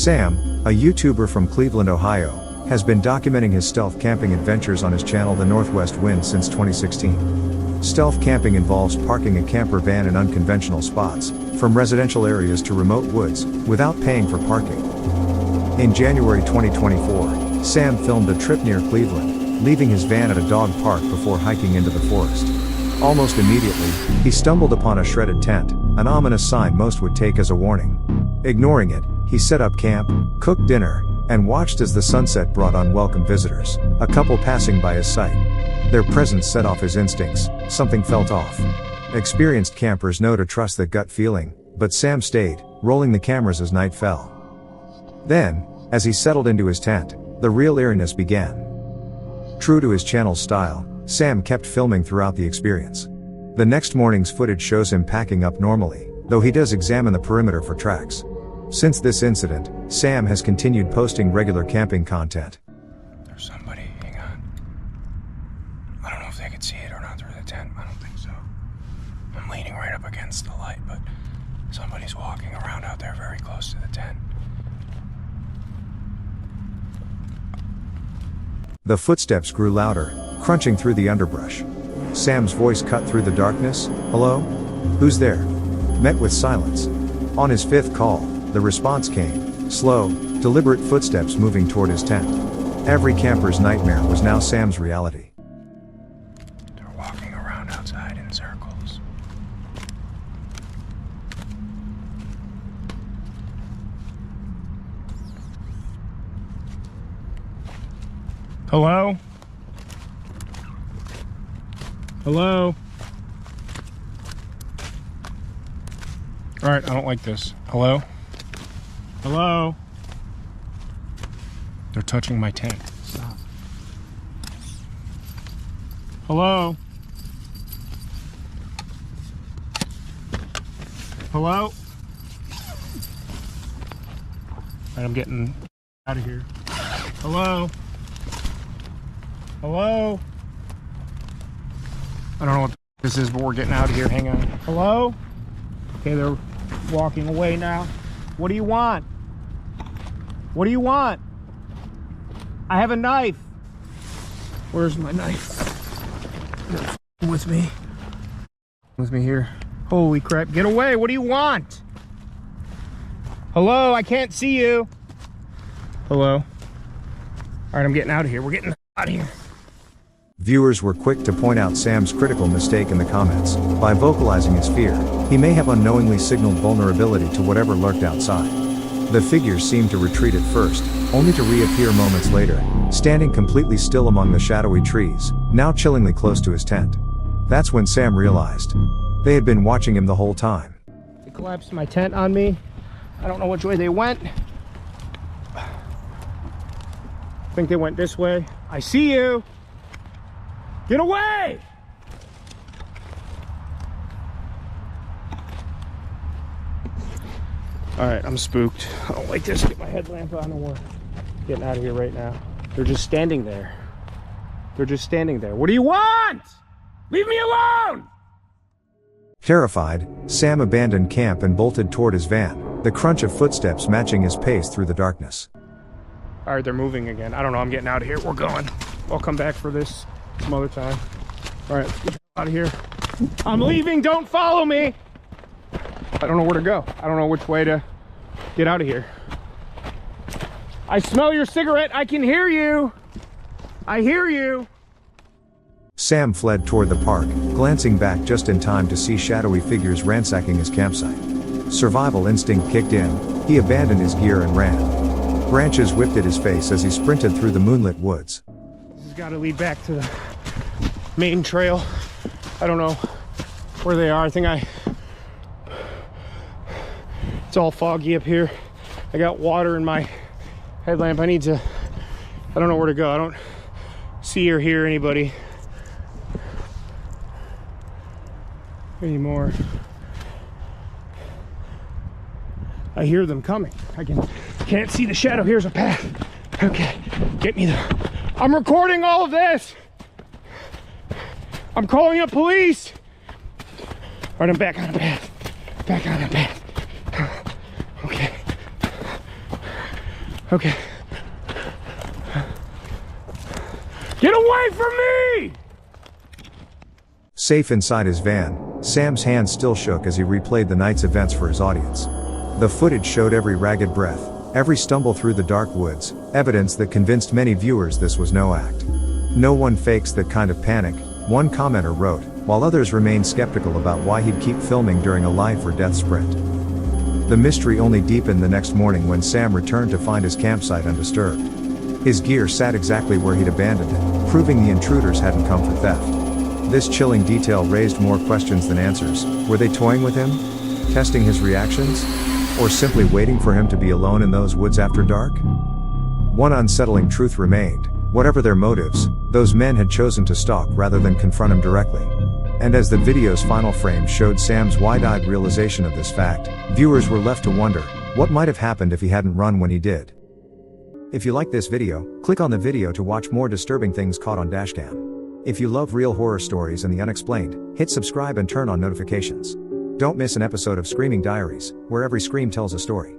Sam, a YouTuber from Cleveland, Ohio, has been documenting his stealth camping adventures on his channel The Northwest Wind since 2016. Stealth camping involves parking a camper van in unconventional spots, from residential areas to remote woods, without paying for parking. In January 2024, Sam filmed a trip near Cleveland, leaving his van at a dog park before hiking into the forest. Almost immediately, he stumbled upon a shredded tent, an ominous sign most would take as a warning. Ignoring it, he set up camp, cooked dinner, and watched as the sunset brought unwelcome visitors, a couple passing by his sight. Their presence set off his instincts, something felt off. Experienced campers know to trust that gut feeling, but Sam stayed, rolling the cameras as night fell. Then, as he settled into his tent, the real eeriness began. True to his channel's style, Sam kept filming throughout the experience. The next morning's footage shows him packing up normally, though he does examine the perimeter for tracks. Since this incident, Sam has continued posting regular camping content. There's somebody, hang on. I don't know if they can see it or not through the tent, I don't think so. I'm leaning right up against the light, but somebody's walking around out there very close to the tent. The footsteps grew louder, crunching through the underbrush. Sam's voice cut through the darkness. "Hello? Who's there?" Met with silence. On his fifth call, the response came, slow, deliberate footsteps moving toward his tent. Every camper's nightmare was now Sam's reality. They're walking around outside in circles. Hello? Hello? Alright, I don't like this. Hello? Hello? They're touching my tent. Stop. Hello? Hello? Alright, I'm getting out of here. Hello? Hello? I don't know what this is, but we're getting out of here. Hang on. Hello? Okay, they're walking away now. What do you want? What do you want? I have a knife. Where's my knife? With me. With me here. Holy crap. Get away. What do you want? Hello? I can't see you. Hello? All right, I'm getting out of here. We're getting out of here. Viewers were quick to point out Sam's critical mistake in the comments. By vocalizing his fear, he may have unknowingly signaled vulnerability to whatever lurked outside. The figures seemed to retreat at first, only to reappear moments later, standing completely still among the shadowy trees, now chillingly close to his tent. That's when Sam realized they had been watching him the whole time. They collapsed my tent on me. I don't know which way they went. I think they went this way. I see you. Get away! Alright, I'm spooked. I don't like this. Get my headlamp on and we're getting out of here right now. They're just standing there. They're just standing there. What do you want? Leave me alone! Terrified, Sam abandoned camp and bolted toward his van, the crunch of footsteps matching his pace through the darkness. Alright, they're moving again. I don't know. I'm getting out of here. We're going. I'll come back for this some other time. All right, let's get out of here. I'm leaving. Don't follow me. I don't know where to go. I don't know which way to get out of here. I smell your cigarette. I can hear you. I hear you. Sam fled toward the park, glancing back just in time to see shadowy figures ransacking his campsite. Survival instinct kicked in. He abandoned his gear and ran. Branches whipped at his face as he sprinted through the moonlit woods. This has got to lead back to the main trail. I don't know where they are. It's all foggy up here. I got water in my headlamp. I don't know where to go. I don't see or hear anybody anymore. I hear them coming. Can't see the shadow. Here's a path. Okay, get me there. I'm recording all of this. I'm calling up police. All right, I'm back on the path. Back on the path. Okay. Okay. Get away from me! Safe inside his van, Sam's hand still shook as he replayed the night's events for his audience. The footage showed every ragged breath, every stumble through the dark woods, evidence that convinced many viewers this was no act. "No one fakes that kind of panic," one commenter wrote, while others remained skeptical about why he'd keep filming during a life or death sprint. The mystery only deepened the next morning when Sam returned to find his campsite undisturbed. His gear sat exactly where he'd abandoned it, proving the intruders hadn't come for theft. This chilling detail raised more questions than answers. Were they toying with him? Testing his reactions? Or simply waiting for him to be alone in those woods after dark? One unsettling truth remained: whatever their motives, those men had chosen to stalk rather than confront him directly. And as the video's final frame showed Sam's wide-eyed realization of this fact, viewers were left to wonder, what might have happened if he hadn't run when he did? If you like this video, click on the video to watch more disturbing things caught on dashcam. If you love real horror stories and the unexplained, hit subscribe and turn on notifications. Don't miss an episode of Screaming Diaries, where every scream tells a story.